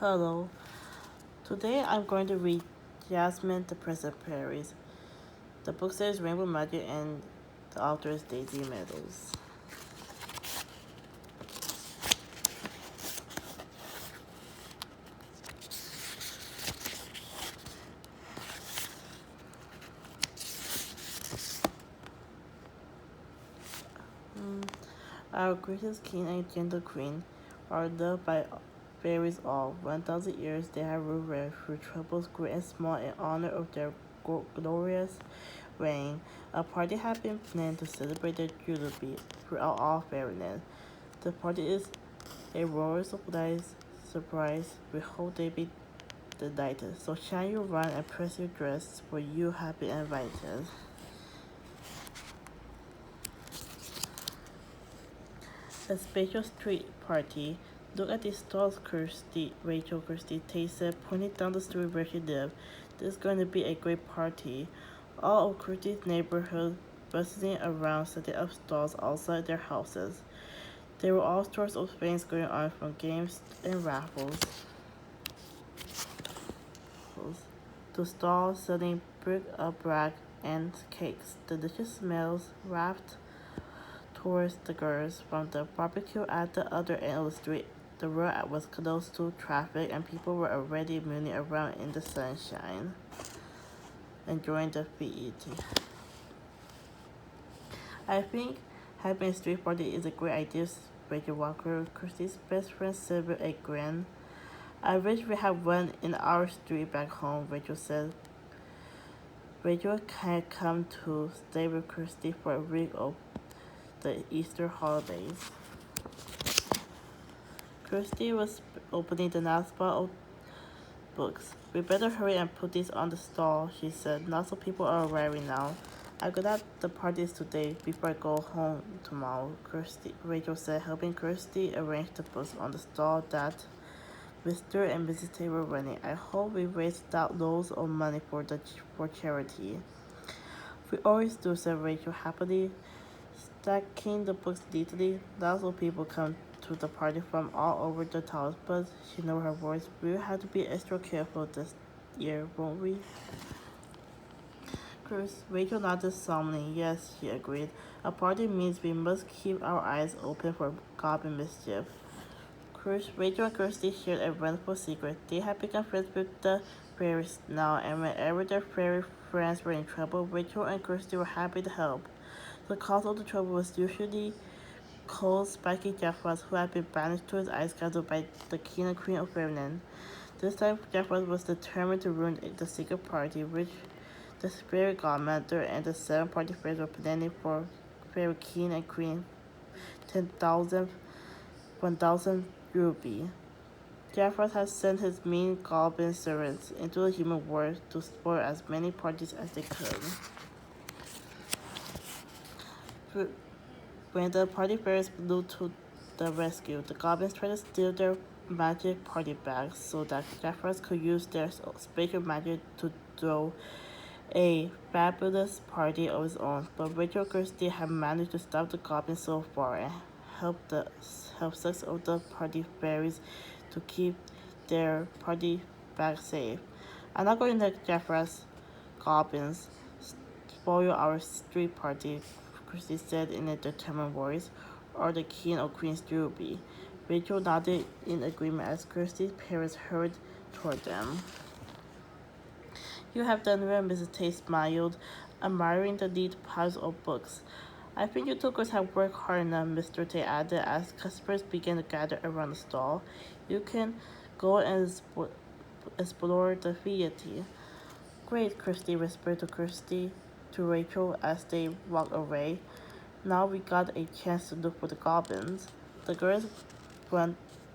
Hello. Today I'm going to read Jasmine the Present Fairy. The book says Rainbow Magic and the author is Daisy Meadows. Our greatest king and gentle queen are loved by fairies all. 1,000 years they have ruled through troubles great and small in honor of their glorious reign. A party had been planned to celebrate their jubilee throughout all fairyland. The party is a royal surprise. We hope they be delighted. So shine your run and press your dress, for you have been invited. A special street party. Look at these stalls, Kirsty said, pointing down the street where she lived. This is going to be a great party. All of Kirsty's neighborhood bustling around, setting up stalls outside their houses. There were all sorts of things going on, from games and raffles to stalls selling bric-a-brac and cakes. Delicious smells wafted towards the girls from the barbecue at the other end of the street. The road was closed to traffic, and people were already milling around in the sunshine, enjoying the feast. I think having a street party is a great idea, Rachel Walker, Kirsty's best friend, said with a grin. I wish we had one in our street back home, Rachel said. Rachel had come to stay with Kirsty for a week of the Easter holidays. Kirsty was opening the last pile of books. We better hurry and put these on the stall, she said. Lots of people are arriving now. I got at the parties today before I go home tomorrow, Rachel said, helping Kirsty arrange the books on the stall that Mr. and Mrs. Tay were running. I hope we raise loads of money for charity. We always do, said Rachel happily, stacking the books neatly. Lots of people come to the party from all over the town, but she knows her voice. We'll have to be extra careful this year, won't we? Rachel nodded solemnly. Yes, she agreed. A party means we must keep our eyes open for goblin mischief. Rachel and Kirsty shared a wonderful secret. They had become friends with the fairies now, and whenever their fairy friends were in trouble, Rachel and Kirsty were happy to help. The cause of the trouble was usually cold, spiky Jaffras, who had been banished to his ice castle by the king and queen of Fairyland. This time, Jaffras was determined to ruin the secret party, which the fairy godmother and the 7 party fairies were planning for Fairy King and Queen 10,000 1,000 rupee. Jaffras had sent his mean goblin servants into the human world to spoil as many parties as they could. When the party fairies flew to the rescue, the goblins tried to steal their magic party bags so that Jaffras could use their special magic to throw a fabulous party of his own. But Rachel Kirsty had managed to stop the goblins so far and help 6 of the party fairies to keep their party bags safe. I'm not going to let Jaffras goblins spoil our street party, Kirsty said in a determined voice, or the king or queen's jubilee. Rachel nodded in agreement as Kirsty's parents hurried toward them. You have done well, Mrs. Tay smiled, admiring the neat piles of books. I think you two girls have worked hard enough, Mr. Tay added as customers began to gather around the stall. You can go and explore the theater. Great, Kirsty whispered to Rachel as they walked away. Now we got a chance to look for the goblins. The girls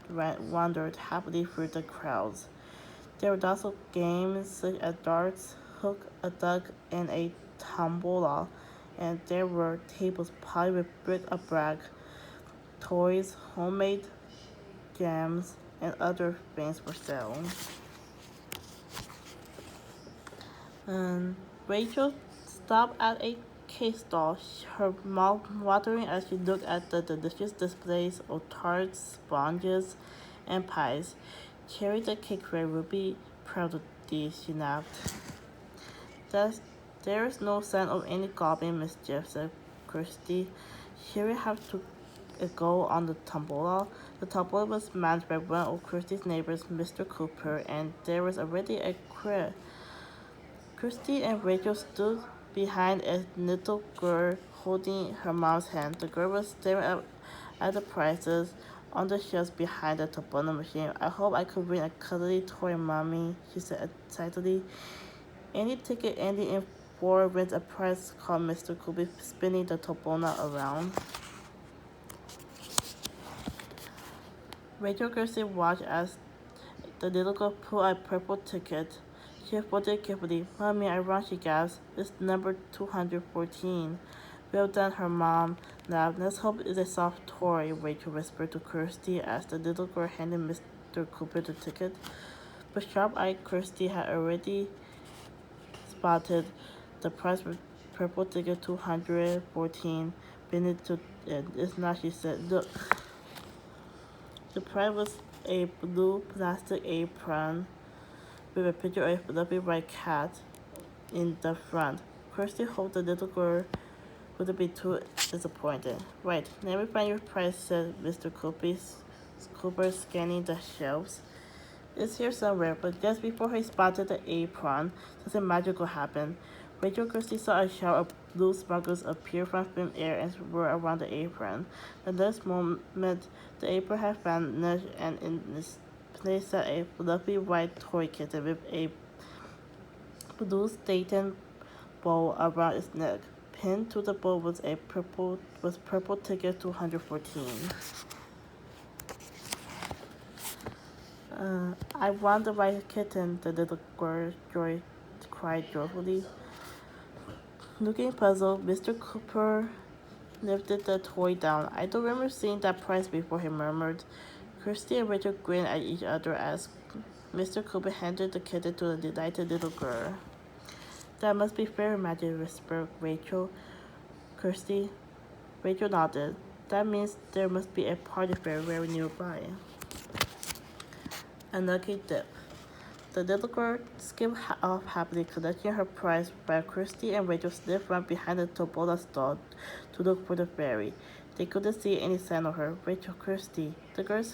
wandered happily through the crowds. There were lots of games such as darts, hook a duck, and a tombola, and there were tables piled with bric-a-brac, toys, homemade jams, and other things for sale. Rachel stopped at a cake stall, her mouth watering as she looked at the delicious displays of tarts, sponges, and pies. Carry the cake, Ray will be proud of these, she napped. There's, there is no sign of any goblin mischief, said Kirsty. Here we have to go on the tombola. The tombola was managed by one of Kirsty's neighbors, Mr. Cooper, and there was already a crowd. Kirsty and Rachel stood behind a little girl holding her mom's hand. The girl was staring at the prices on the shelves behind the tombola machine. I hope I could win a cuddly toy, Mommy, she said excitedly. Any ticket ending in 4 wins a prize, called Mr. Cooper, spinning the tombola around. Rachel Kirsty watched as the little girl pulled a purple ticket. She folded it carefully. Mommy, I won, she gasped. It's number 214. Well done, her mom laughed. Let's hope it's a soft toy, Rachel whispered to Kirsty as the little girl handed Mr. Cooper the ticket. But sharp-eyed Kirsty had already spotted the price for purple ticket 214. Pinned to it. It's not, she said. Look. The prize was a blue plastic apron with a picture of a fluffy white cat in the front. Kirsty hoped the little girl wouldn't be too disappointed. Right, let me find your prize, said Mr. Cooper, scanning the shelves. It's here somewhere, but just before he spotted the apron, something magical happened. Rachel Kirsty saw a shower of blue sparkles appear from thin air and swirl around the apron. The next moment, the apron had vanished, and in its place sat a fluffy white toy kitten with a blue satin bow around its neck. Pinned to the bow was purple ticket 214. I want the white kitten, the little girl cried joyfully. Looking puzzled, Mr. Cooper lifted the toy down. I don't remember seeing that price before, he murmured. Kirsty and Rachel grinned at each other as Mr. Cooper handed the kitten to the delighted little girl. That must be fairy magic, whispered Rachel. Kirsty. Rachel nodded. That means there must be a party fairy very nearby. A lucky dip. The little girl skipped off happily, collecting her prize, while Kirsty and Rachel slipped around behind the tombola stall to look for the fairy. They couldn't see any sign of her. Rachel, Kirsty. The girls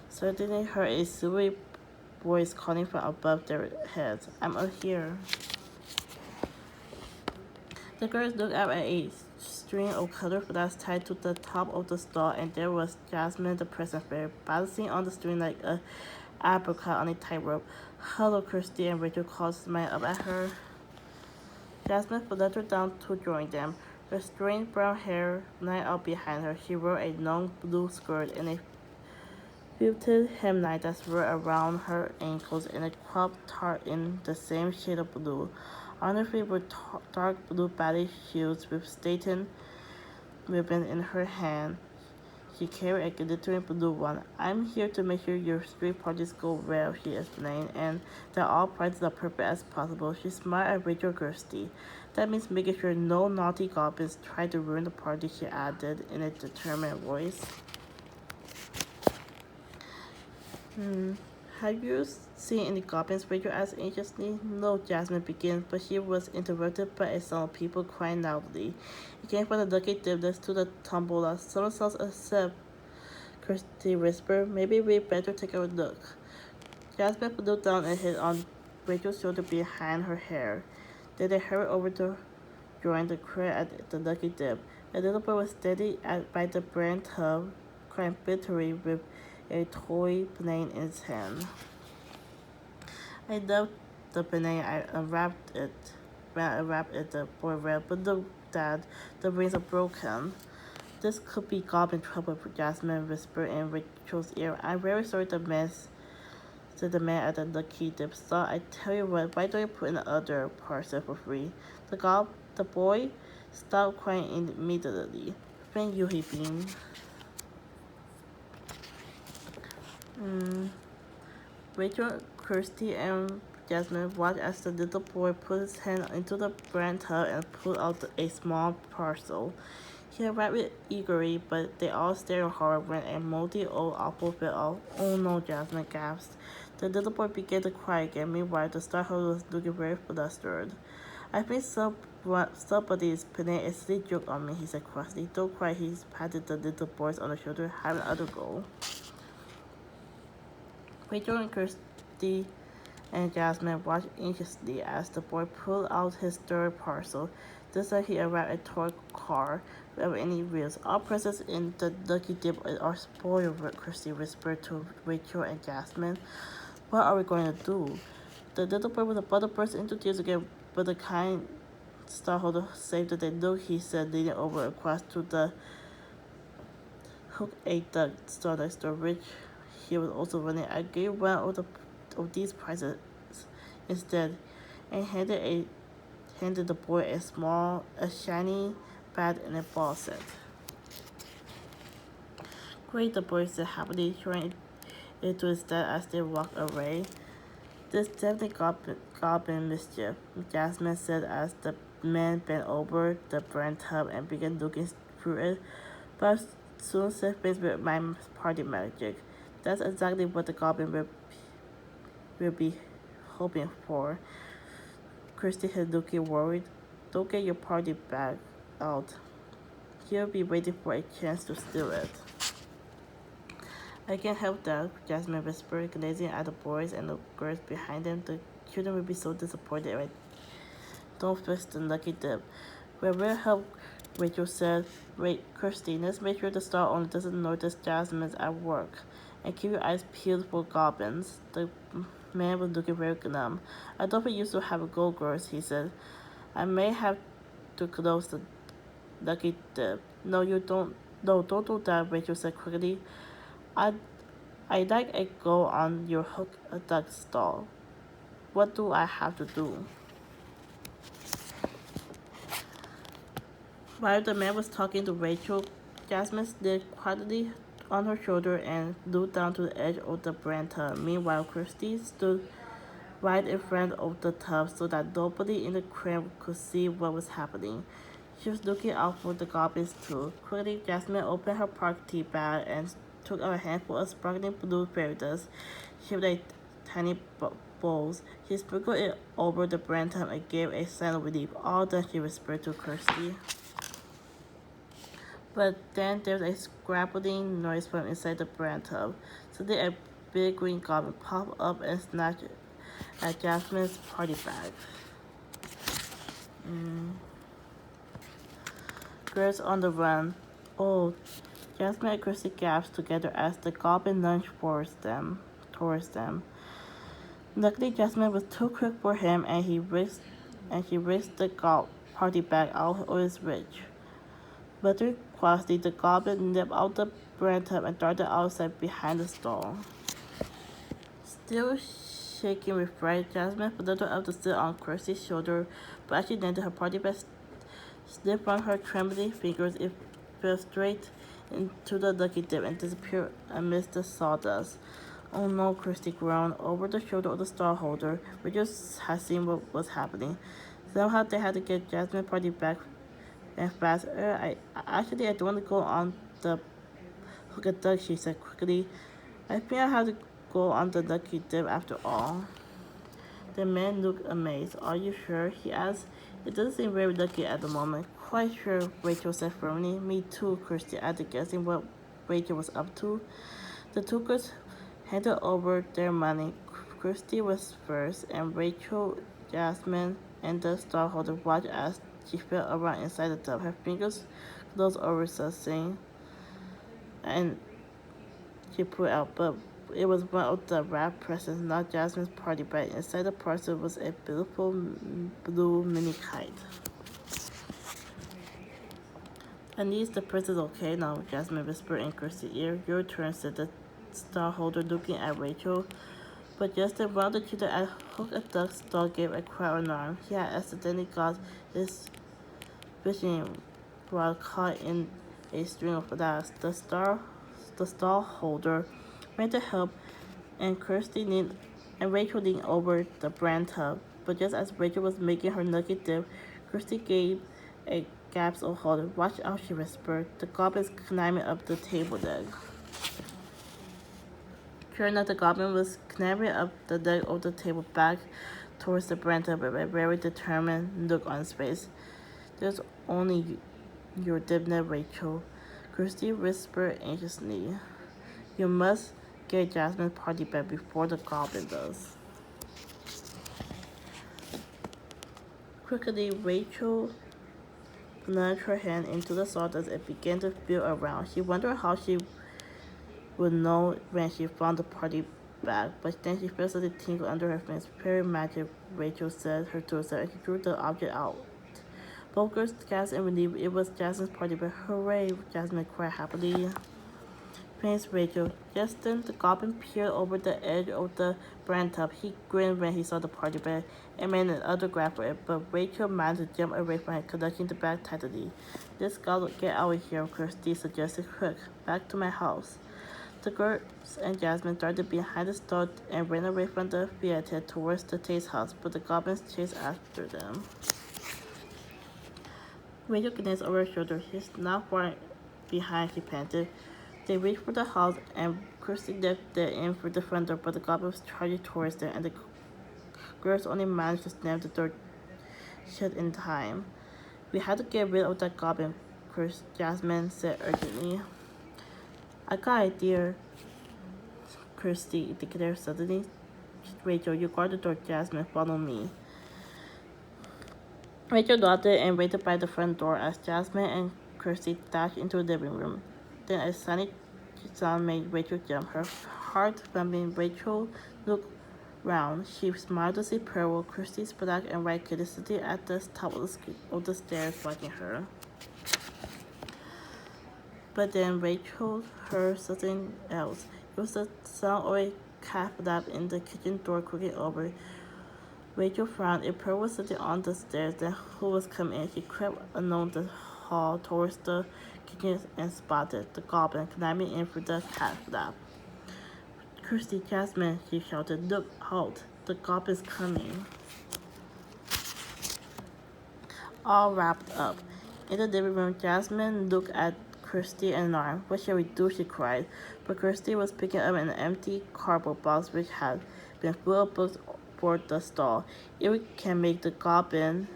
certainly heard a silvery voice calling from above their heads. I'm out here. The girls looked up at a string of colored flags tied to the top of the stall, and there was Jasmine the Present Fairy, balancing on the string like a apricot on a tightrope. Hello, Kirsty, and Rachel called, smiling up at her. Jasmine fluttered down to join them. Her straight brown hair lying out behind her. She wore a long blue skirt and a quilted hemline that swirled around her ankles, and a crop top in the same shade of blue. On her feet were dark blue ballet shoes with satin ribbon in her hand. She carried a glittering blue one. I'm here to make sure your street parties go well, she explained, and that all prizes are perfect as possible. She smiled at Rachel Kirsty. That means making sure no naughty goblins try to ruin the party, she added in a determined voice. Have you seen any goblins? Rachel asked anxiously. No, Jasmine began, but she was interrupted by a sound of people crying loudly. It came from the lucky dip next to the tombola. Some sounds accept, Kirsty whispered. Maybe we'd better take a look. Jasmine flew down and hid on Rachel's shoulder behind her hair. Then they hurried over to join the crowd at the lucky dip. A little boy was standing by the brand tub, crying bitterly with a toy plane in his hand. I loved the plane. I unwrapped it. When I unwrapped it, the boy read, but look, Dad, the rings are broken. This could be goblin trouble, Jasmine whispered in Rachel's ear. I'm very sorry, said the man at the lucky dip stall. I tell you what, why don't you put in the other parcel for free? The boy stopped crying immediately. Thank you, he beamed. Rachel, Kirsty, and Jasmine watched as the little boy put his hand into the brand tub and pulled out a small parcel. He arrived eagerly, but they all stared hard when a moldy old apple fell off. Oh no, Jasmine gasped. The little boy began to cry again. Meanwhile, the star holder was looking very flustered. I think somebody's playing a silly joke on me, he said crossly. Don't cry, he patted the little boy on the shoulder. Have another go. Rachel and Kirsty and Jasmine watched anxiously as the boy pulled out his third parcel. This time he arrived at a toy car without any wheels. All presents in the lucky dip are spoiled, Kirsty whispered to Rachel and Jasmine. What are we going to do? The little boy was about to burst into tears again, but the kind starholder saved the day. Look, he said, leaning over across to the hook ate the store next door, which he was also running. I gave one of these prizes instead, and handed the boy a shiny bat and a ball set. Great, the boy said happily, throwing it to his dad as they walked away. This definitely goblin mischief, Jasmine said as the man bent over the brand tub and began looking through it. But soon said things with my party magic. That's exactly what the goblin will be hoping for. Kirsty had looking worried. Don't get your party bag out. He'll be waiting for a chance to steal it. I can't help that, Jasmine whispered, gazing at the boys and the girls behind them. The children will be so disappointed if I don't fix the lucky dip. Well, we'll help, Rachel said. Wait, Kirsty, let's make sure the star owner doesn't notice Jasmine's at work. And keep your eyes peeled for goblins. The man was looking very glum. I thought we used to have a go-girls, he said. I may have to close the lucky dip. No, you don't. No, don't do that, Rachel said quickly. I'd like a go on your hook a duck stall. What do I have to do? While the man was talking to Rachel, Jasmine slid quietly on her shoulder and flew down to the edge of the brand tub. Meanwhile, Kirsty stood right in front of the tub so that nobody in the crib could see what was happening. She was looking out for the goblins too. Quickly, Jasmine opened her party bag and took out a handful of sparkling blue fairy dust shaped like tiny bowls. She sprinkled it over the brand tub and gave a sigh of relief. All done, she whispered to Kirsty. But then there was a scrabbling noise from inside the brand tub. Suddenly a big green goblin popped up and snatched at Jasmine's party bag. Girls on the run. Oh, Jasmine and Kirsty gasped together as the goblin lunged towards them. Luckily, Jasmine was too quick for him, and she whisked the party bag out of his reach. Muttering crossly, the goblin leapt out the brand tub and darted outside behind the stall. Still shaking with fright, Jasmine fluttered up to sit on Kirsty's shoulder, but as she landed, her party bag slipped from her trembling fingers. It fell straight into the lucky dip and disappeared amidst the sawdust. Oh no, Kirsty groaned over the shoulder of the stall holder. Richard had seen what was happening. Somehow they had to get Jasmine's party back and fast. I don't want to go on the hook and duck, she said quickly. I think I have to go on the lucky dip after all. The man looked amazed. Are you sure? He asked. It doesn't seem very lucky at the moment. Quite sure, Rachel said firmly. Me too, Kirsty added, guessing what Rachel was up to. The two girls handed over their money. Kirsty was first, and Rachel, Jasmine, and the stallholder watched as she fell around inside the tub. Her fingers closed over something, and she pulled out, but it was one of the wrapped presents, not Jasmine's party bag. Inside the parcel was a beautiful blue mini kite. At least the present's okay now, Jasmine whispered in Kirsty's ear. Your turn, said the stallholder, looking at Rachel. But just then, one of the children at Hook and Duck stall gave a cry of alarm. He had accidentally got his fishing rod caught in a string of flags. The stallholder ran to help, and Rachel leaned over the brand tub. But just as Rachel was making her lucky dip, Kirsty gave a gasped or hollered. Watch out, she whispered. The goblin's climbing up the table leg. Sure enough, the goblin was clambering up the leg of the table back towards the branch with a very determined look on his face. There's only your dibna, Rachel, Kirsty whispered anxiously. You must get Jasmine's party back before the goblin does. Quickly, Rachel plunged her hand into the sawdust and began to feel around. She wondered how she would know when she found the party bag, but then she felt something tingle under her fingers. Fairy magic, Rachel said to herself, and she drew the object out. Both girls gasped in relief. It was Jasmine's party bag. Hooray! Jasmine cried happily. Thanks, Rachel. Just then, the goblin peered over the edge of the branch top. He grinned when he saw the party bag and made another grab for it, but Rachel managed to jump away from it, clutching the bag tightly. Let's get out of here, Kirsty suggested. Quick, back to my house. The girls and Jasmine darted behind the store and ran away from the theater towards the taste house, but the goblins chased after them. Rachel glanced over her shoulder. He's not far behind, she panted. They reached for the house, and Kirsty left them in for the front door, but the goblin was charging towards them, and the girls only managed to slam the door shut in time. We had to get rid of that goblin, Jasmine said urgently. I got an idea, Kirsty declared suddenly. Rachel, you guard the door. Jasmine, follow me. Rachel nodded and waited by the front door as Jasmine and Kirsty dashed into the living room. Then a sunny sound made Rachel jump. Her heart thumping. Rachel looked round. She smiled to see Pearl, Kirsty's black and white kitty, sitting at the top of the stairs watching her. But then Rachel heard something else. It was the sound of a cat flap in the kitchen door creaking over. Rachel frowned. If Pearl was sitting on the stairs, then who was coming in? She crept along the hall towards the kitchen and spotted the goblin climbing in through the cat flap. Kirsty, Jasmine, she shouted. Look out, the goblin's coming. All wrapped up. In the living room, Jasmine looked at Kirsty and alarmed. What shall we do? She cried. But Kirsty was picking up an empty cardboard box which had been full of books for the stall. If we can make the goblin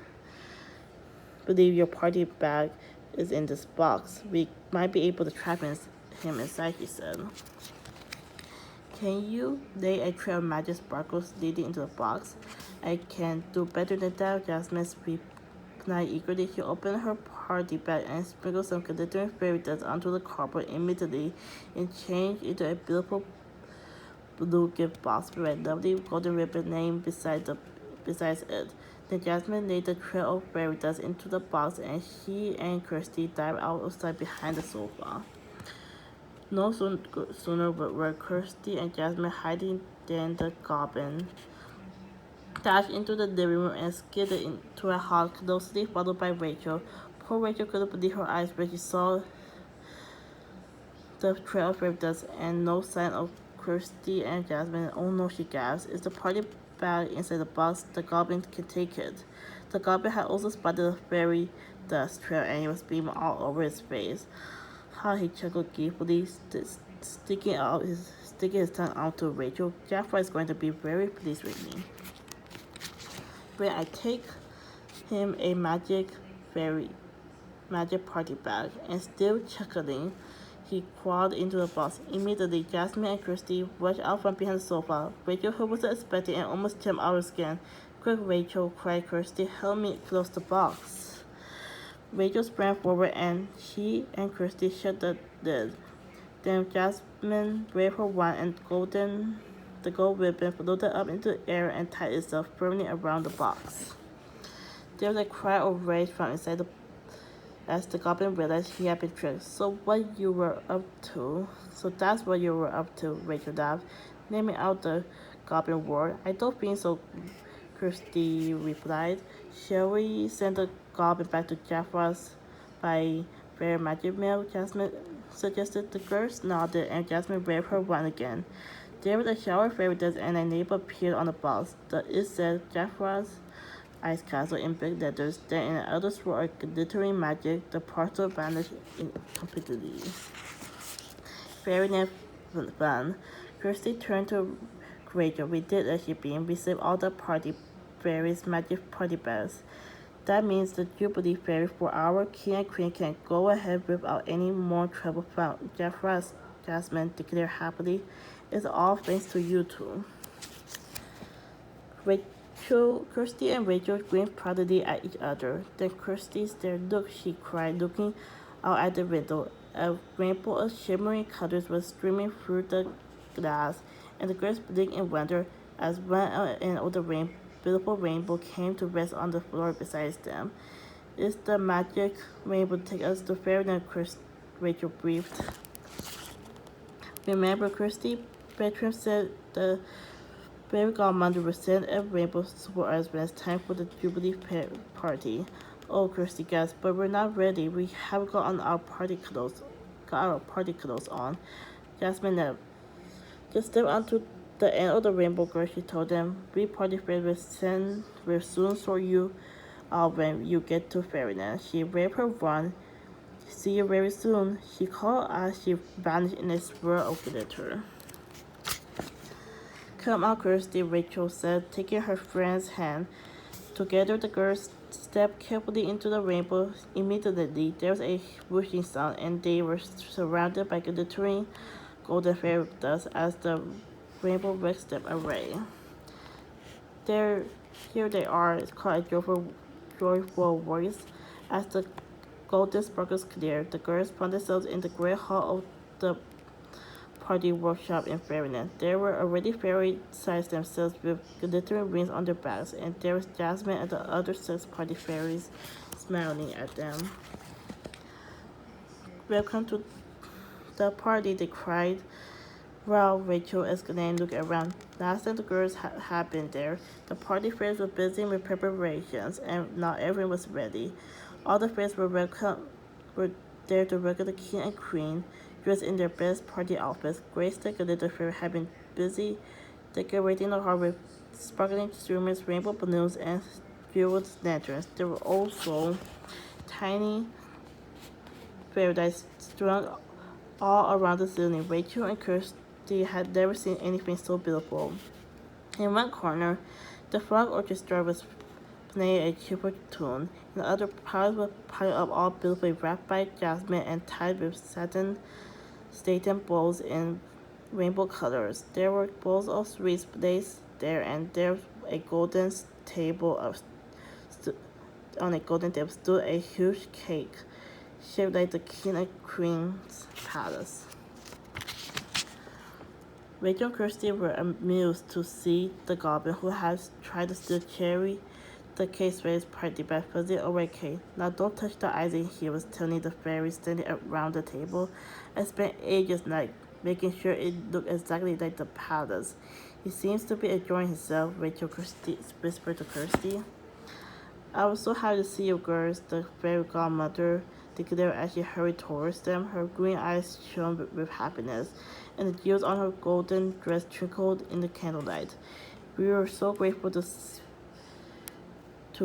believe your party bag is in this box, we might be able to trap him inside, she said. Can you lay a trail of magic sparkles leading into the box? I can do better than that, Jasmine replied eagerly. She opened her party bag and sprinkled some glittering fairy dust onto the cardboard immediately and changed into a beautiful blue gift box with a lovely golden ribbon name besides it. Then Jasmine laid the trail of fairy dust into the box, and she and Kirsty dived outside behind the sofa. No sooner were Kirsty and Jasmine hiding than the goblin dashed into the living room and skidded into a hall, closely followed by Rachel. Poor Rachel couldn't believe her eyes when she saw the trail of fairy dust and no sign of Kirsty and Jasmine. Oh no, she gasped. It's the party bag inside the box. The goblin can take it. The goblin had also spotted the fairy dust trail and he was beaming all over his face. How he chuckled gleefully, sticking his tongue out to Rachel. Jaffa is going to be very pleased with me when I take him a magic party bag. And still chuckling, he crawled into the box. Immediately, Jasmine and Kirsty rushed out from behind the sofa. Rachel, who wasn't expecting and almost jumped out of her skin. Quick, Rachel, cried Kirsty, help me close the box. Rachel sprang forward and she and Kirsty shut the lid. Then Jasmine waved her wand and the gold ribbon floated up into the air and tied itself firmly around the box. There was a cry of rage from inside as the goblin realized he had been tricked. So that's what you were up to, Rachel laughed. Let me out, the goblin roared. I don't think so, Kirsty replied. Shall we send the goblin back to Jafra's by fairy magic mail? Jasmine suggested. The girls nodded and Jasmine waved her wand again. There was a shower of fairy dust and a name appeared on the box. It said Jafra's ice castle in big letters. Then in another swirl of glittering magic, the parcel vanished completely. Fairyland fun. Kirsty turned to Rachel. We did as she beamed. We saved all the party fairies' magic party bells. That means the Jubilee Fairy for our king and queen can go ahead without any more trouble found. Jasmine declared happily. It's all thanks to you two. Kirsty and Rachel grinned proudly at each other. Then Kirsty stared. Look, she cried, looking out at the window. A rainbow of shimmering colors was streaming through the glass, and the girls blinked in wonder as one and all the beautiful rainbow came to rest on the floor beside them. Is the magic rainbow take us to fairyland? Rachel breathed. Remember, Kirsty? Bertram said the fairy godmother will send a rainbow for us when it's time for the Jubilee party. Oh, Kirsty gasped, but we're not ready. We haven't got our party clothes on. Jasmine left. Just step onto the end of the rainbow, girl, she told them. We party friends will soon sort you out when you get to fairyland. She waved her wand. See you very soon, she called as she vanished in a swirl of glitter. Come on, Kirsty, Rachel said, taking her friend's hand. Together, the girls stepped carefully into the rainbow. Immediately, there was a whooshing sound, and they were surrounded by glittering golden fairy dust as the rainbow wrecked them array. Here they are, called a joyful voice. As the golden sparkles cleared, the girls found themselves in the great hall of the party workshop in fairyland. They were already fairy-sized themselves with glittering rings on their backs, and there was Jasmine and the other 6 party fairies smiling at them. Welcome to the party, they cried. Well, Rachel exclaimed, looking around. Last time the girls had been there, the party fairies were busy with preparations, and not everyone was ready. All the fairies were there to welcome the king and queen, dressed in their best party outfits. Grace, the glitter fairy, had been busy decorating the hall with sparkling streamers, rainbow balloons, and jeweled lanterns. There were also tiny fairies strung all around the ceiling. Rachel and Kirsty had never seen anything so beautiful. In one corner, the frog orchestra was playing a cheerful tune. In the other, piles were piled up all beautifully wrapped by jasmine and tied with satin bowls in rainbow colors. There were bowls of sweets placed there, and there a golden table on a golden table stood a huge cake shaped like the king and queen's palace. Rachel and Kirsty were amused to see the goblin who had tried to steal the cake fairy's party by fuzzing over a cake. Now don't touch the icing, he was telling the fairies standing around the table. I spent ages making sure it looked exactly like the palace. He seems to be enjoying himself, Rachel whispered to Kirsty. I was so happy to see you girls, the fairy godmother declared as she hurried towards them. Her green eyes shone with happiness, and the jewels on her golden dress twinkled in the candlelight. We were so grateful to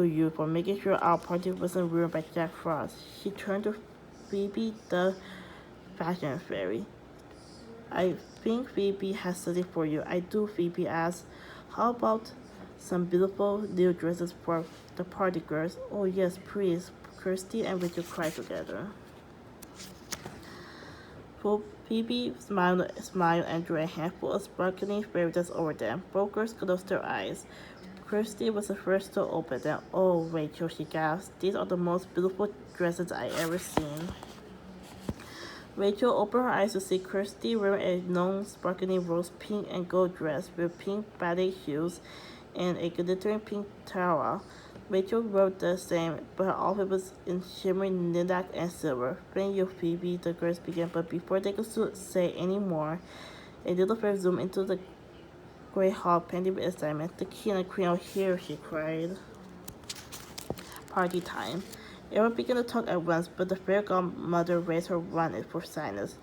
you for making sure our party wasn't ruined by Jack Frost. She turned to Phoebe, the fashion fairy. I think Phoebe has something for you. I do, Phoebe asked. How about some beautiful new dresses for the party girls? Oh yes, please. Kirsty and Rachel cried together. Phoebe smiled and drew a handful of sparkling fairy dust over them. Both girls closed their eyes. Kirsty was the first to open them. Oh, Rachel, she gasped. These are the most beautiful dresses I ever seen. Rachel opened her eyes to see Kirsty wearing a long, sparkling rose pink and gold dress with pink ballet shoes and a glittering pink tiara. Rachel wrote the same, but her outfit was in shimmering lilac and silver. Thank you, Phoebe, the girls began, but before they could say any more, a little fairy zoomed into the great hall, panting with excitement. The king and queen are here, she cried. Party time. Everyone began to talk at once, but the fairy godmother raised her wand for silence.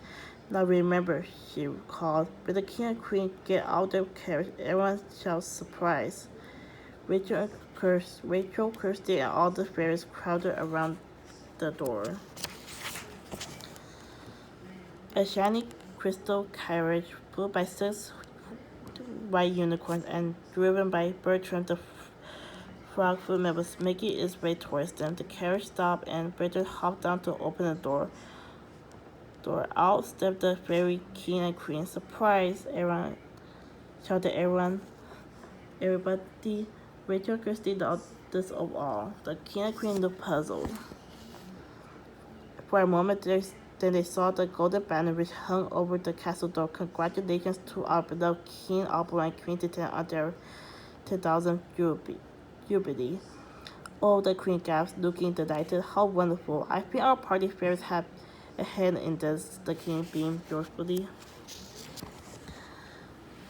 Now remember, she called, but the king and queen get out their carriage. Everyone shouts surprise. Rachel, Kirsty, and all the fairies crowded around the door. A shiny crystal carriage pulled by 6 white unicorns and driven by Bertram the frog footman was making its way towards them. The carriage stopped and Bertram hopped down to open the door. Out stepped the fairy king and queen. Surprise! Everyone shouted everybody. Rachel Christie the oldest of all. The king and queen looked puzzled. For a moment, then they saw the golden banner which hung over the castle door. Congratulations to our beloved King, Opera, and Queen Titan on their 10,000th jubilee. Oh, the queen gasped, looking delighted. How wonderful. I think our party fairies have a hand in this, the king beamed joyfully.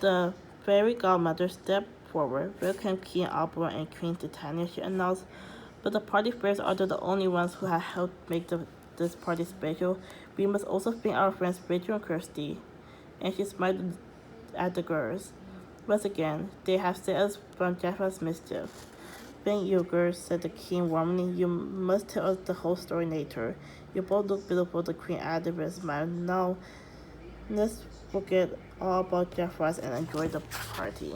The fairy godmother stepped forward. Welcome King Opera and Queen Titania, she announced. But the party fairies are the only ones who have helped make this party special. We must also thank our friends Rachel and Kirsty. And she smiled at the girls. Once again, they have saved us from Jaffa's mischief. Thank you, girls, said the king warmly. You must tell us the whole story later. You both look beautiful, the queen added with a smile. Now, let's forget all about Jaffa's and enjoy the party.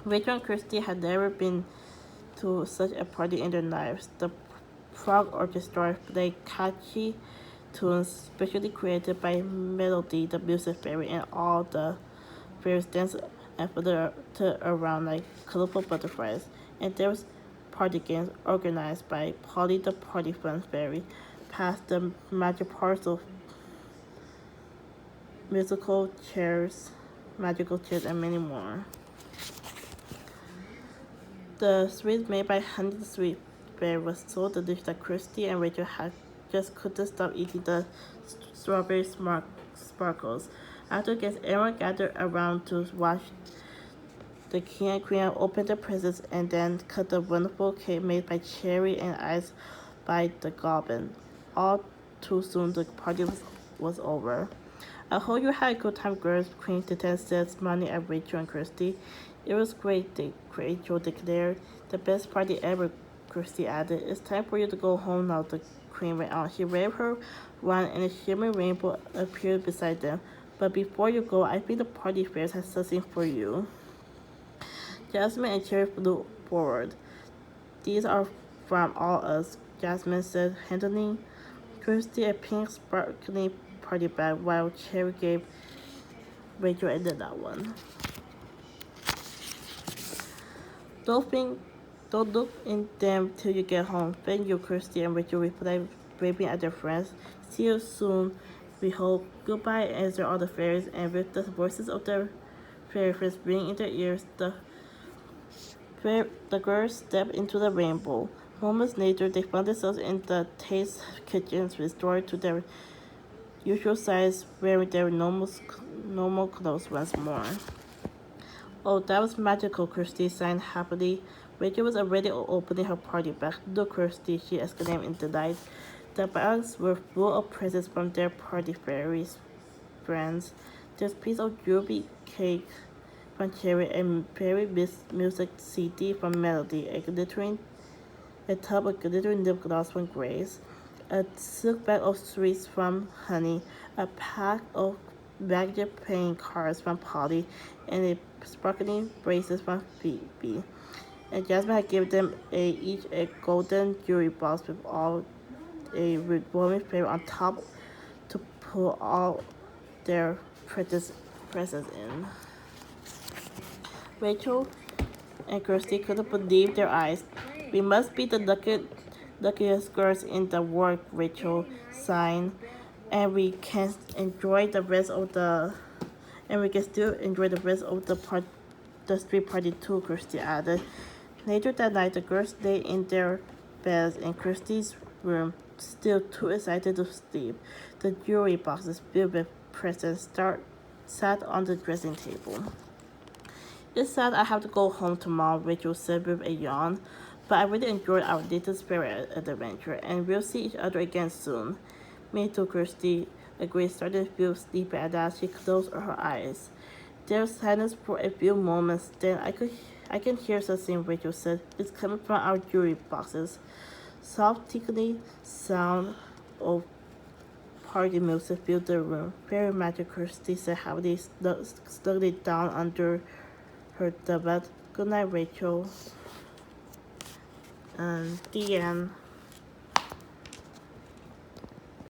Rachel and Kirsty had never been to such a party in their lives. The frog orchestra played catchy tunes specially created by Melody, the music fairy, and all the fairies danced and fluttered around like colorful butterflies. And there was party games organized by Polly the Party Fun Fairy, past the magic parcel, magical chairs, and many more. The sweets made by Honey the Sweet Bear was so delicious that Kirsty and Rachel just couldn't stop eating the strawberry sparkles. After guests, everyone gathered around to watch the king and queen open their presents and then cut the wonderful cake made by Cherry and ice by the goblin. All too soon, the party was over. I hope you had a good time, girls, Queen Titan said, smiling at Rachel and Kirsty. It was great, Rachel declared. The best party ever, Kirsty added. It's time for you to go home now, the queen went on. She waved her wand and a shimmering rainbow appeared beside them. But before you go, I think the party fairies have something for you. Jasmine and Cherry flew forward. These are from all us, Jasmine said, handling Kirsty a pink sparkling party bag while Cherry gave Rachel a little one. Don't look in them till you get home. Thank you, Kirsty and Rachel replied, waving at their friends. See you soon, we hope. Goodbye, answered all the fairies, and with the voices of their fairy friends ringing in their ears, the girls stepped into the rainbow. Moments later, they found themselves in the Taste kitchens, restored to their usual size, wearing their normal clothes once more. Oh, that was magical, Kirsty sighed happily. Rachel was already opening her party bag. Look, Kirsty, she exclaimed in delight. The bags were full of presents from their party fairies friends. There's a piece of ruby cake from Cherry, a fairy music CD from Melody, a tub of glittering lip gloss from Grace, a silk bag of sweets from Honey, a pack of baggage playing cards from Polly, and a sparkling bracelets from Phoebe. And Jasmine had given them each a golden jewelry box with all a revolving fairy on top to put all their precious presents in. Rachel and Kirsty couldn't believe their eyes. We must be the luckiest girls in the world, Rachel sighed, and we can enjoy the rest of the and we can still enjoy the rest of the street party too, Kirsty added. Later that night, the girls lay in their beds in Kirsty's room, still too excited to sleep. The jewelry boxes filled with presents sat on the dressing table. It's sad I have to go home tomorrow, Rachel said with a yawn, but I really enjoyed our little spirit adventure, and we'll see each other again soon. Me too, Kirsty agreed, starting to feel sleepy at last. She closed her eyes. There was silence for a few moments. Then I can hear something Rachel said. It's coming from our jewelry boxes. Soft tinkling sound of party music filled the room. Fairy magic, Kirsty said heavily, snugly down under her the bed. Good night, Rachel. And the end.